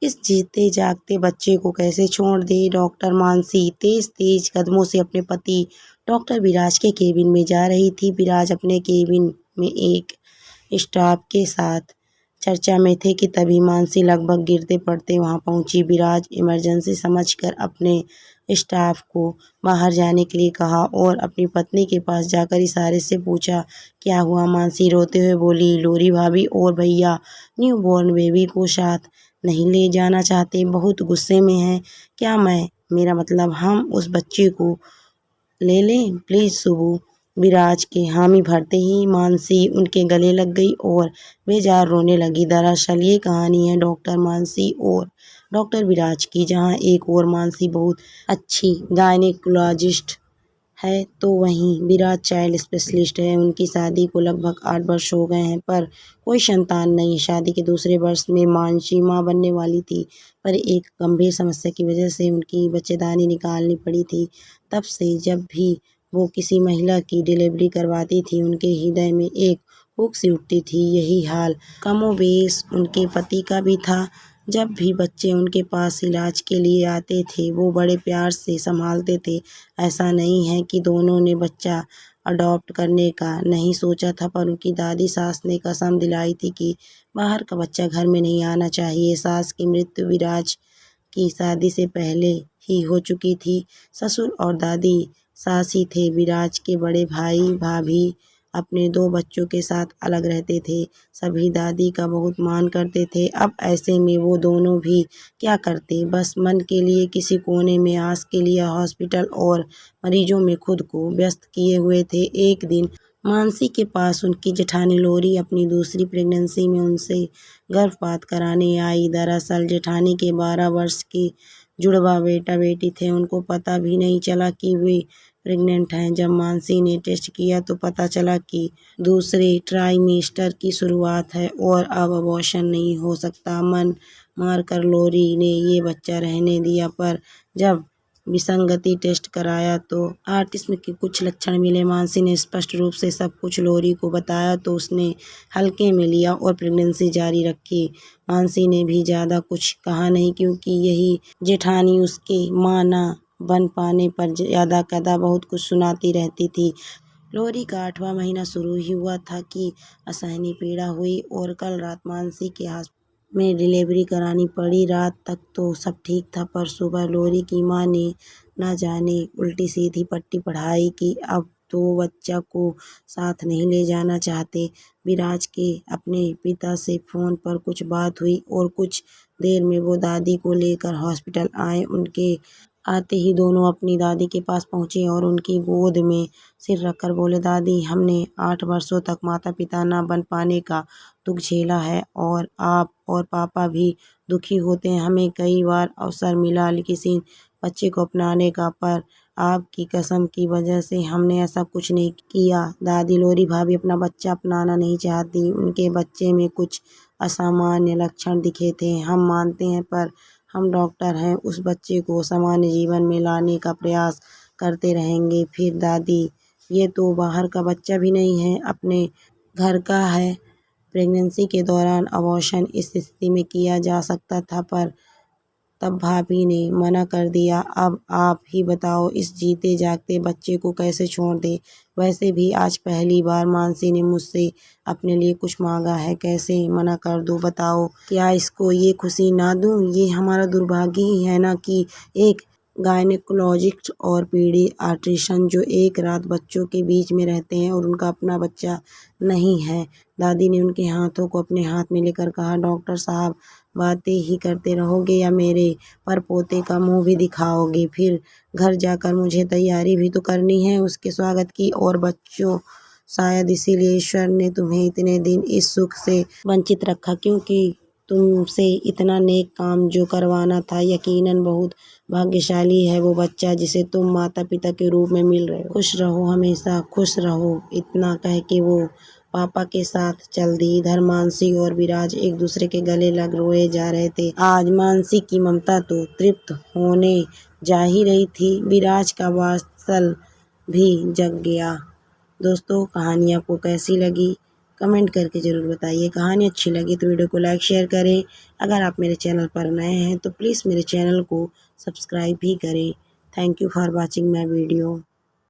इस जीते जागते बच्चे को कैसे छोड़ दे। डॉक्टर मानसी तेज तेज कदमों से अपने पति डॉक्टर विराज के केबिन में जा रही थी। विराज अपने केबिन में एक स्टाफ के साथ चर्चा में थे कि तभी मानसी लगभग गिरते पड़ते वहां पहुंची। विराज इमरजेंसी समझकर अपने स्टाफ को बाहर जाने के लिए कहा और अपनी पत्नी के पास जाकर इशारे से पूछा, क्या हुआ। मानसी रोते हुए बोली, लोरी भाभी और भैया न्यू बॉर्न बेबी को साथ नहीं ले जाना चाहते, बहुत गुस्से में हैं। क्या मेरा मतलब हम उस बच्चे को ले लें प्लीज सुबू। विराज के हामी भरते ही मानसी उनके गले लग गई और बेजार रोने लगी। दरअसल ये कहानी है डॉक्टर मानसी और डॉक्टर विराज की, जहाँ एक और मानसी बहुत अच्छी गायनेकोलॉजिस्ट है तो वहीं विराज चाइल्ड स्पेशलिस्ट है। उनकी शादी को लगभग 8 वर्ष हो गए हैं पर कोई संतान नहीं। शादी के दूसरे वर्ष में मानसी मां बनने वाली थी पर एक गंभीर समस्या की वजह से उनकी बच्चेदानी निकालनी पड़ी थी। तब से जब भी वो किसी महिला की डिलीवरी करवाती थी उनके हृदय में एक हुक सी उठती थी। यही हाल कमोबेश उनके पति का भी था। जब भी बच्चे उनके पास इलाज के लिए आते थे वो बड़े प्यार से संभालते थे। ऐसा नहीं है कि दोनों ने बच्चा अडॉप्ट करने का नहीं सोचा था पर उनकी दादी सास ने कसम दिलाई थी कि बाहर का बच्चा घर में नहीं आना चाहिए। सास की मृत्यु विराज की शादी से पहले ही हो चुकी थी। ससुर और दादी सास ही थे। विराज के बड़े भाई भाभी अपने 2 बच्चों के साथ अलग रहते थे। सभी दादी का बहुत मान करते थे। अब ऐसे में वो दोनों भी क्या करते, बस मन के लिए किसी कोने में आस के लिए हॉस्पिटल और मरीजों में खुद को व्यस्त किए हुए थे। एक दिन मानसी के पास उनकी जेठानी लोरी अपनी दूसरी प्रेगनेंसी में उनसे गर्भपात कराने आई। दरअसल जेठानी के 12 वर्ष के जुड़वा बेटा बेटी थे। उनको पता भी नहीं चला कि वे प्रेग्नेंट हैं। जब मानसी ने टेस्ट किया तो पता चला कि दूसरे ट्राइमेस्टर की शुरुआत है और अब अबॉर्शन नहीं हो सकता। मन मारकर लोरी ने ये बच्चा रहने दिया पर जब विसंगति टेस्ट कराया तो ऑटिज्म के कुछ लक्षण मिले। मानसी ने स्पष्ट रूप से सब कुछ लोरी को बताया तो उसने हल्के में लिया और प्रेगनेंसी जारी रखी। मानसी ने भी ज़्यादा कुछ कहा नहीं क्योंकि यही जेठानी उसके मां ना बन पाने पर ज़्यादा कदा बहुत कुछ सुनाती रहती थी। लोरी का 8वां महीना शुरू ही हुआ था कि असहनीय पीड़ा हुई और कल रात मानसी के में डिलीवरी करानी पड़ी। रात तक तो सब ठीक था पर सुबह लोरी की मां ने न जाने उल्टी सीधी पट्टी पढ़ाई कि अब तो बच्चा को साथ नहीं ले जाना चाहते। विराज के अपने पिता से फ़ोन पर कुछ बात हुई और कुछ देर में वो दादी को लेकर हॉस्पिटल आए। उनके आते ही दोनों अपनी दादी के पास पहुंचे और उनकी गोद में सिर रखकर बोले, दादी हमने 8 वर्षों तक माता पिता न बन पाने का दुख झेला है और आप और पापा भी दुखी होते हैं। हमें कई बार अवसर मिला किसी बच्चे को अपनाने का पर आपकी कसम की वजह से हमने ऐसा कुछ नहीं किया। दादी लोरी भाभी अपना बच्चा अपनाना नहीं चाहती। उनके बच्चे में कुछ असामान्य लक्षण दिखे थे। हम मानते हैं पर हम डॉक्टर हैं, उस बच्चे को सामान्य जीवन में लाने का प्रयास करते रहेंगे। फिर दादी, ये तो बाहर का बच्चा भी नहीं है, अपने घर का है। प्रेगनेंसी के दौरान अबॉर्शन इस स्थिति में किया जा सकता था पर तब भाभी ने मना कर दिया। अब आप ही बताओ इस जीते जागते बच्चे को कैसे छोड़ दे। वैसे भी आज पहली बार मानसी ने मुझसे अपने लिए कुछ मांगा है, कैसे मना कर दूँ बताओ। क्या इसको ये खुशी ना दूँ। ये हमारा दुर्भाग्य ही है ना कि एक गायनेकोलॉजिस्ट और पीडियाट्रिशियन जो एक रात बच्चों के बीच में रहते हैं और उनका अपना बच्चा नहीं है। दादी ने उनके हाथों को अपने हाथ में लेकर कहा, डॉक्टर साहब बातें ही करते रहोगे या मेरे परपोते का मुंह भी दिखाओगे। फिर घर जाकर मुझे तैयारी भी तो करनी है उसके स्वागत की। और बच्चों, शायद इसीलिए ईश्वर ने तुम्हें इतने दिन इस सुख से वंचित रखा क्योंकि तुमसे इतना नेक काम जो करवाना था। यकीनन बहुत भाग्यशाली है वो बच्चा जिसे तुम माता पिता के रूप में मिल रहे हो। खुश रहो, हमेशा खुश रहो। इतना कह के वो पापा के साथ चल दी। इधर मानसी और विराज एक दूसरे के गले लग रोए जा रहे थे। आज मानसी की ममता तो तृप्त होने जा ही रही थी, विराज का वात्सल भी जग गया। दोस्तों, कहानी आपको कैसी लगी कमेंट करके ज़रूर बताइए। कहानी अच्छी लगी तो वीडियो को लाइक शेयर करें। अगर आप मेरे चैनल पर नए हैं तो प्लीज़ मेरे चैनल को सब्सक्राइब भी करें। Thank you for watching my video.